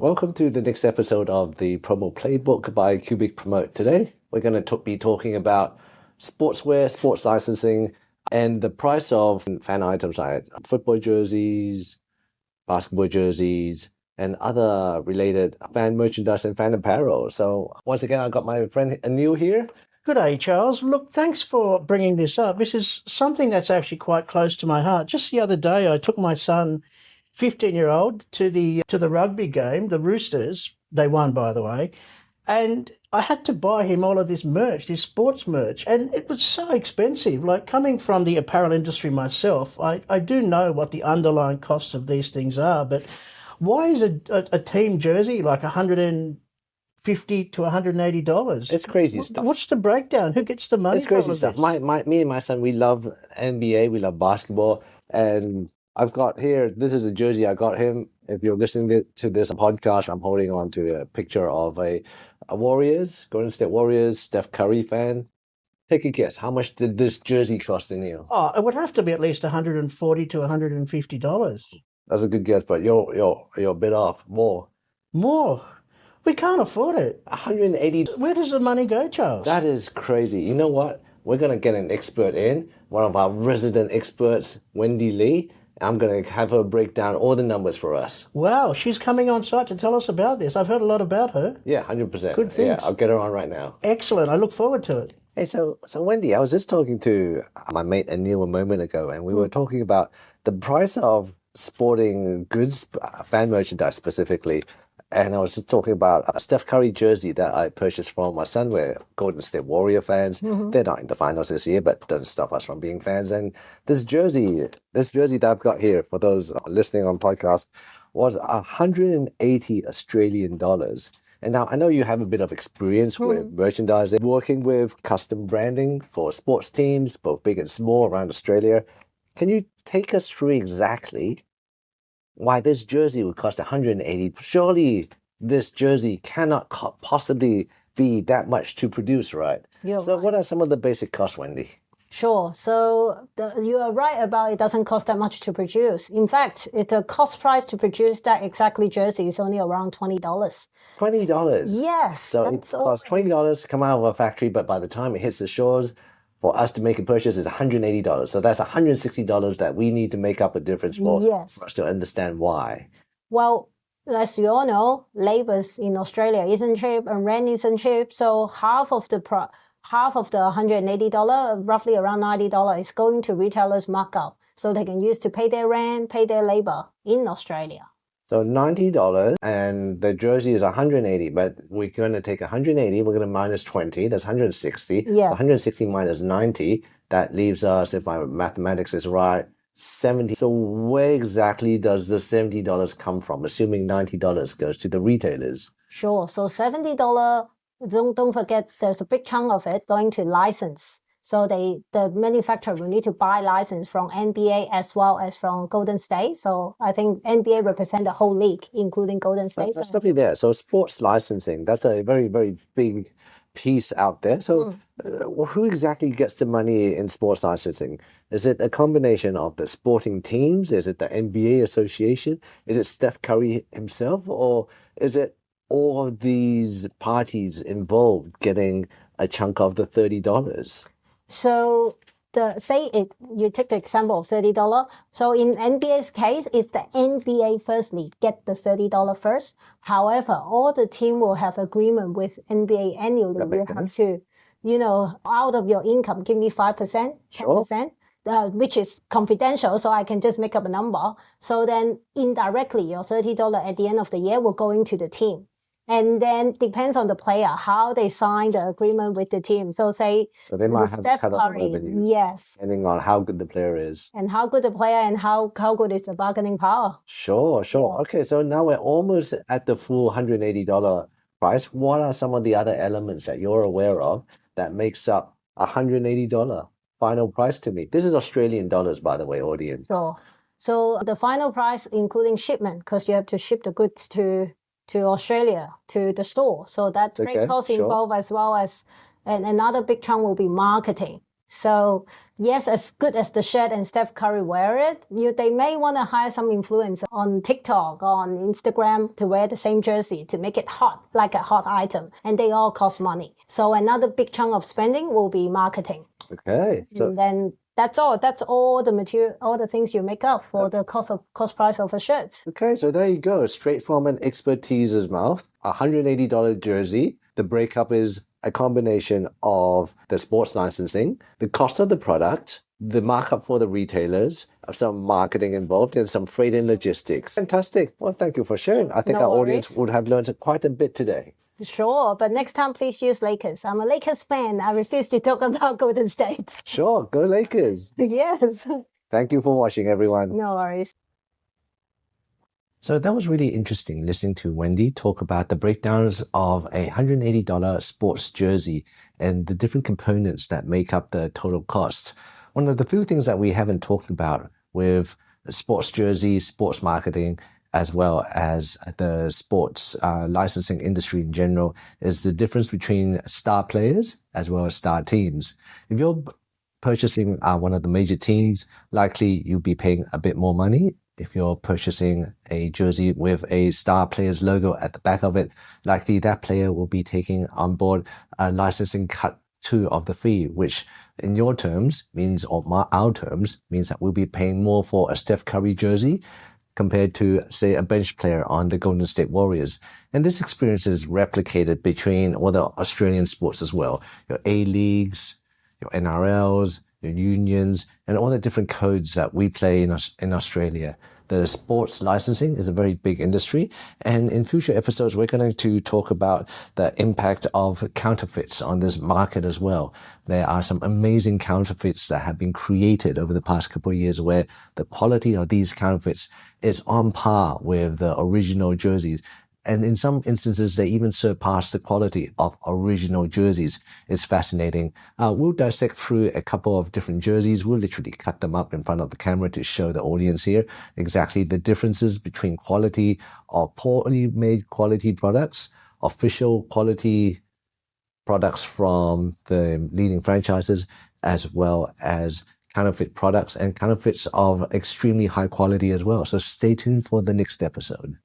Welcome to the next episode of the Promo Playbook by Cubic Promote. Today, we're going to be talking about sportswear, sports licensing, and the price of fan items like football jerseys, basketball jerseys, and other related fan merchandise and fan apparel. So once again, I've got my friend Anil here. Good day, Charles. Look, thanks for bringing this up. This is something that's actually quite close to my heart. Just the other day, I took my son, 15-year-old, to the rugby game, the Roosters. They won, by the way. And I had to buy him all of this merch, this sports merch, and it was so expensive. Like, coming from the apparel industry myself, I do know what the underlying costs of these things are, but why is a team jersey like $150 to $180? It's crazy stuff. What's the breakdown? Who gets the money It's for all crazy of stuff. this? Me and my son, we love NBA, we love basketball, and I've got here, this is a jersey I got him. If you're listening to this podcast, I'm holding on to a picture of a Warriors, Golden State Warriors, Steph Curry fan. Take a guess. How much did this jersey cost, Neil? Oh, it would have to be at least $140 to $150. That's a good guess, but you're a bit off. More. More. We can't afford it. 180. Where does the money go, Charles? That is crazy. You know what? We're gonna get an expert in, one of our resident experts, Wendy Lee. I'm gonna have her break down all the numbers for us. Wow, she's coming on site to tell us about this. I've heard a lot about her. Yeah, 100%. Good Yeah, things. I'll get her on right now. Excellent. I look forward to it. Hey, so Wendy, I was just talking to my mate Anil a moment ago, and we were talking about the price of sporting goods, fan merchandise specifically. And I was just talking about a Steph Curry jersey that I purchased from my son. We're Golden State Warrior fans. They're not in the finals this year, but doesn't stop us from being fans. And this jersey that I've got here, for those listening on podcast, was 180 Australian dollars. And now I know you have a bit of experience with merchandising, working with custom branding for sports teams, both big and small around Australia. Can you take us through exactly why this jersey would cost 180? Surely this jersey cannot possibly be that much to produce, right? So what are some of the basic costs, Wendy? Sure. So you are right about it doesn't cost that much to produce. In fact, the cost price to produce that exactly jersey is only around $20. $20. Yes, So it costs $20 to come out of a factory, but by the time it hits the shores, for us to make a purchase is $180. So that's $160 that we need to make up a difference for us to understand why. Well, as you all know, labor in Australia isn't cheap and rent isn't cheap. So half of the $180, roughly around $90, is going to retailers' markup, so they can use to pay their rent, pay their labor in Australia. So $90 and the jersey is 180, but we're going to take 180, we're going to minus 20, that's 160. Yeah. So 160 minus 90, that leaves us, if my mathematics is right, 70. So where exactly does the $70 come from, assuming $90 goes to the retailers? Sure. So $70, don't forget there's a big chunk of it going to license. So the manufacturer will need to buy license from NBA as well as from Golden State. So I think NBA represent the whole league, including Golden State. That's definitely there. So sports licensing, that's a very, very big piece out there. So who exactly gets the money in sports licensing? Is it a combination of the sporting teams? Is it the NBA association? Is it Steph Curry himself? Or is it all of these parties involved getting a chunk of the $30? So you take the example of $30. So in NBA's case, it's the NBA firstly get the $30 first. However, all the team will have agreement with NBA annually. You have to, out of your income, give me 5%, 10%. Which is confidential, so I can just make up a number. So then indirectly, your $30 at the end of the year will go into the team. And then depends on the player, how they sign the agreement with the team. So say they might have Steph cut off Curry, revenue, yes. depending on how good the player is. And how good the player and how good is the bargaining power. Sure. Yeah. Okay, so now we're almost at the full $180 price. What are some of the other elements that you're aware of that makes up $180 final price to me? This is Australian dollars, by the way, audience. So the final price, including shipment, because you have to ship the goods to Australia, to the store. So that freight cost involved, as well as, and another big chunk will be marketing. So yes, as good as the shirt and Steph Curry wear it, they may want to hire some influencer on TikTok, on Instagram to wear the same jersey to make it hot, like a hot item. And they all cost money. So another big chunk of spending will be marketing. Okay. So And then that's all. That's all the material, all the things you make up for the cost price of a shirt. okay, so there you go. Straight from an expertise's mouth. $180 jersey. The breakup is a combination of the sports licensing, the cost of the product, the markup for the retailers, some marketing involved, and some freight and logistics. Fantastic. Well, thank you for sharing. I think No our audience worries. would have learned quite a bit today. Sure, but next time please use Lakers. I'm a Lakers fan. I refuse to talk about Golden State. Sure, go Lakers. Yes. Thank you for watching, everyone. No worries. So that was really interesting listening to Wendy talk about the breakdowns of a $180 sports jersey and the different components that make up the total cost. One of the few things that we haven't talked about with sports jerseys, sports marketing, as well as the sports licensing industry in general is the difference between star players as well as star teams. If you're purchasing one of the major teams, likely you'll be paying a bit more money. If you're purchasing a jersey with a star player's logo at the back of it, likely that player will be taking on board a licensing cut too of the fee, which in your terms means, or our terms, means that we'll be paying more for a Steph Curry jersey compared to, say, a bench player on the Golden State Warriors. And this experience is replicated between all the Australian sports as well. Your A-leagues, your NRLs, your unions, and all the different codes that we play in Australia. The sports licensing is a very big industry. And in future episodes, we're going to talk about the impact of counterfeits on this market as well. There are some amazing counterfeits that have been created over the past couple of years where the quality of these counterfeits is on par with the original jerseys. And in some instances, they even surpass the quality of original jerseys. It's fascinating. We'll dissect through a couple of different jerseys. We'll literally cut them up in front of the camera to show the audience here exactly the differences between quality or poorly made quality products, official quality products from the leading franchises, as well as counterfeit products and counterfeits of extremely high quality as well. So stay tuned for the next episode.